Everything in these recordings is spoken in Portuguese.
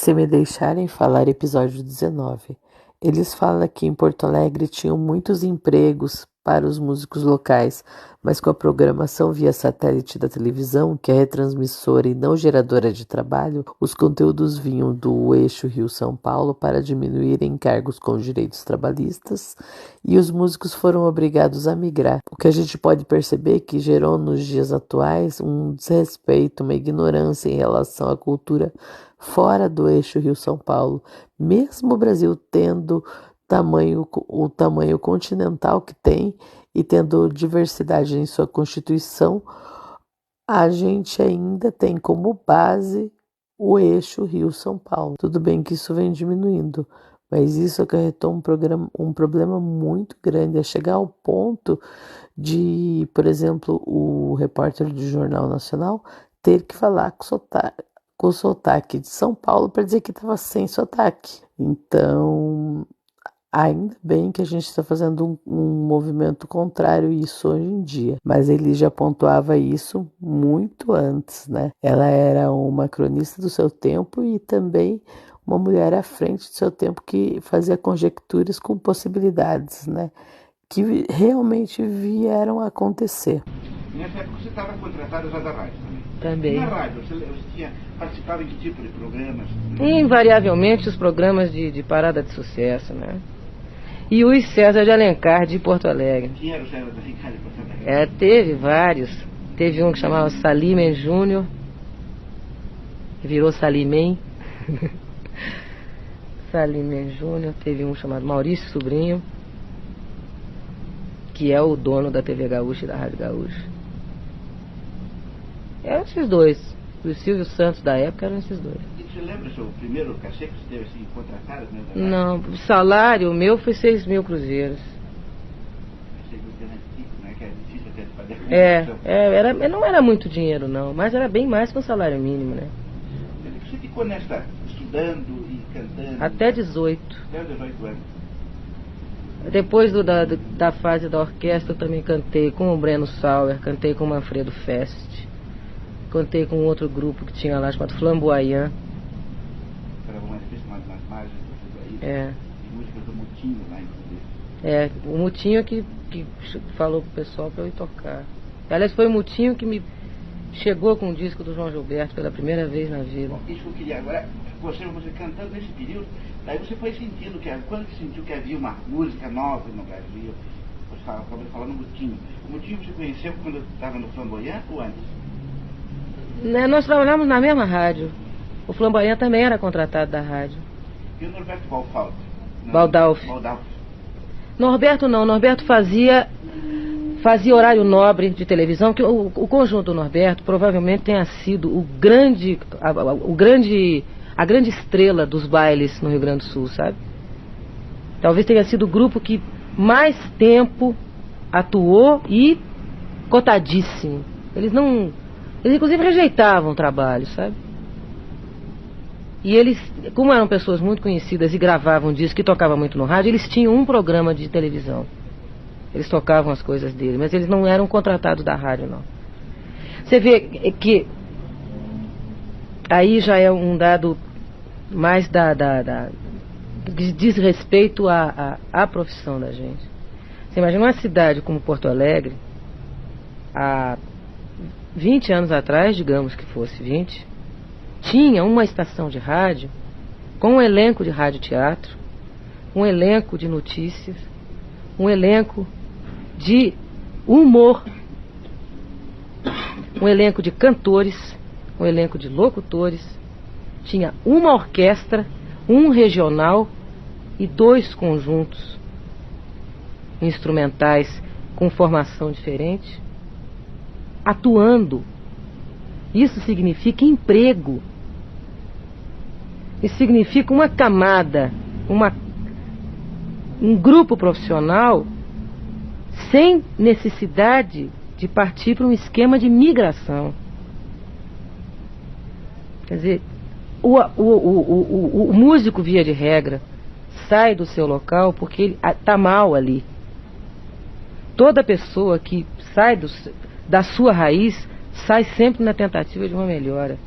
Se me deixarem falar, episódio 19. Eles falam que em Porto Alegre tinham muitos empregos para os músicos locais, mas com a programação via satélite da televisão, que é retransmissora e não geradora de trabalho, os conteúdos vinham do eixo Rio-São Paulo para diminuir encargos com direitos trabalhistas e os músicos foram obrigados a migrar. O que a gente pode perceber que gerou nos dias atuais um desrespeito, uma ignorância em relação à cultura fora do eixo Rio-São Paulo, mesmo o Brasil tendo o tamanho continental que tem e tendo diversidade em sua Constituição, a gente ainda tem como base o eixo Rio-São Paulo. Tudo bem que isso vem diminuindo, mas isso acarretou um problema muito grande, a chegar ao ponto de, por exemplo, o repórter do Jornal Nacional ter que falar com o sotaque de São Paulo para dizer que estava sem sotaque. Então, ainda bem que a gente está fazendo um movimento contrário a isso hoje em dia, mas ele já pontuava isso muito antes, né? Ela era uma cronista do seu tempo e também uma mulher à frente do seu tempo que fazia conjecturas com possibilidades, né? Que realmente vieram a acontecer. Nessa época você estava contratada já da rádio também? Também. Na rádio, você participava em que tipo de programas? Invariavelmente os programas de parada de sucesso, né? E o César de Alencar de Porto Alegre. Quem era o César de Alencar de Porto Alegre? Teve vários. Teve um que chamava Salimen Júnior, que virou Salimem. Salimen Júnior. Teve um chamado Maurício Sobrinho, que é o dono da TV Gaúcha e da Rádio Gaúcha. Eram esses dois. Os Silvio Santos da época eram esses dois. E você lembra o seu primeiro cachê que você teve assim, contratado? Não, o salário meu foi 6 mil cruzeiros. Achei que era antigo, né? Que era difícil até de fazer. Não era muito dinheiro não, mas era bem mais que um salário mínimo, né? Você ficou estudando e cantando? Até 18. Até 18 anos. Depois da fase da orquestra eu também cantei com o Breno Sauer, cantei com o Manfredo Fest. Cantei com outro grupo que tinha lá, chamado Flamboyant. Era uma espécie de margens do Flamboyant. E músicas do Mutinho lá, inclusive. O Mutinho que falou pro pessoal para eu ir tocar. Aliás, foi o Mutinho que me chegou com o disco do João Gilberto pela primeira vez na vida. Bom, isso que eu queria agora, você cantando nesse período, daí você foi sentindo quando que sentiu que havia uma música nova no Brasil? Você estava falando do Mutinho. O Mutinho você conheceu quando estava no Flamboyant ou antes? Nós trabalhávamos na mesma rádio. O Flamboyant também era contratado da rádio. E o Norberto Balfaldi? Baldalf. Norberto não, Norberto fazia horário nobre de televisão, que o conjunto do Norberto provavelmente tenha sido a grande estrela dos bailes no Rio Grande do Sul, sabe? Talvez tenha sido o grupo que mais tempo atuou e cotadíssimo. Eles inclusive rejeitavam o trabalho, sabe? E eles, como eram pessoas muito conhecidas e gravavam discos que tocavam muito no rádio, eles tinham um programa de televisão. Eles tocavam as coisas dele, mas eles não eram contratados da rádio, não. Você vê que aí já é um dado mais que diz respeito à profissão da gente. Você imagina uma cidade como Porto Alegre, há 20 anos atrás, digamos que fosse 20, tinha uma estação de rádio com um elenco de rádio-teatro, um elenco de notícias, um elenco de humor, um elenco de cantores, um elenco de locutores, tinha uma orquestra, um regional e 2 conjuntos instrumentais com formação diferente, atuando. Isso significa emprego. Isso significa uma camada, um grupo profissional sem necessidade de partir para um esquema de migração. Quer dizer, o músico, via de regra, sai do seu local porque ele está mal ali. Toda pessoa que sai da sua raiz sai sempre na tentativa de uma melhora.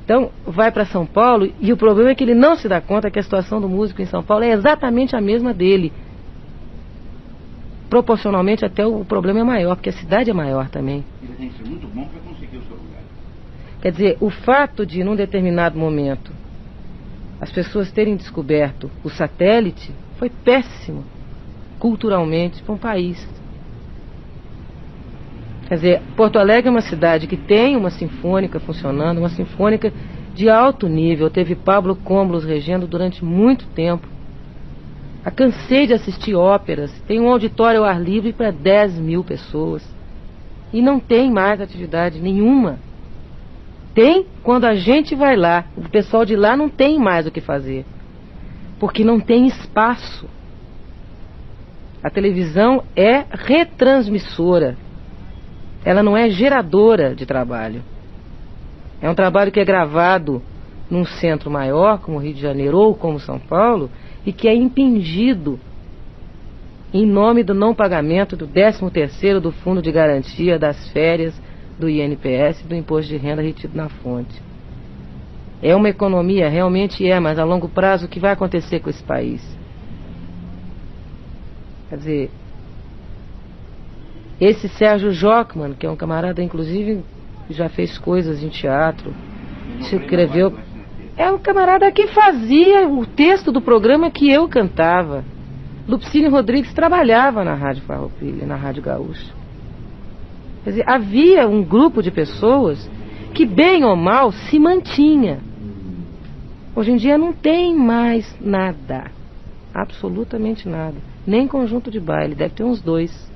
Então, vai para São Paulo e o problema é que ele não se dá conta que a situação do músico em São Paulo é exatamente a mesma dele. Proporcionalmente até o problema é maior, porque a cidade é maior também. Ele tem que ser muito bom para conseguir o seu lugar. Quer dizer, o fato de, num determinado momento, as pessoas terem descoberto o satélite foi péssimo, culturalmente, para um país. Quer dizer, Porto Alegre é uma cidade que tem uma sinfônica funcionando, uma sinfônica de alto nível. Teve Pablo Comblos regendo durante muito tempo. Cansei de assistir óperas. Tem um auditório ao ar livre para 10 mil pessoas. E não tem mais atividade nenhuma. Tem quando a gente vai lá. O pessoal de lá não tem mais o que fazer. Porque não tem espaço. A televisão é retransmissora. Ela não é geradora de trabalho. É um trabalho que é gravado num centro maior, como o Rio de Janeiro ou como São Paulo, e que é impingido em nome do não pagamento do 13º, do Fundo de Garantia, das férias, do INPS, do Imposto de Renda retido na fonte. É uma economia, realmente é, mas a longo prazo o que vai acontecer com esse país? Quer dizer, esse Sérgio Jockmann, que é um camarada, inclusive, que já fez coisas em teatro, se escreveu... É um camarada que fazia o texto do programa que eu cantava. Lupicínio Rodrigues trabalhava na Rádio Farroupilha, na Rádio Gaúcha. Quer dizer, havia um grupo de pessoas que, bem ou mal, se mantinha. Hoje em dia não tem mais nada. Absolutamente nada. Nem conjunto de baile, deve ter uns 2.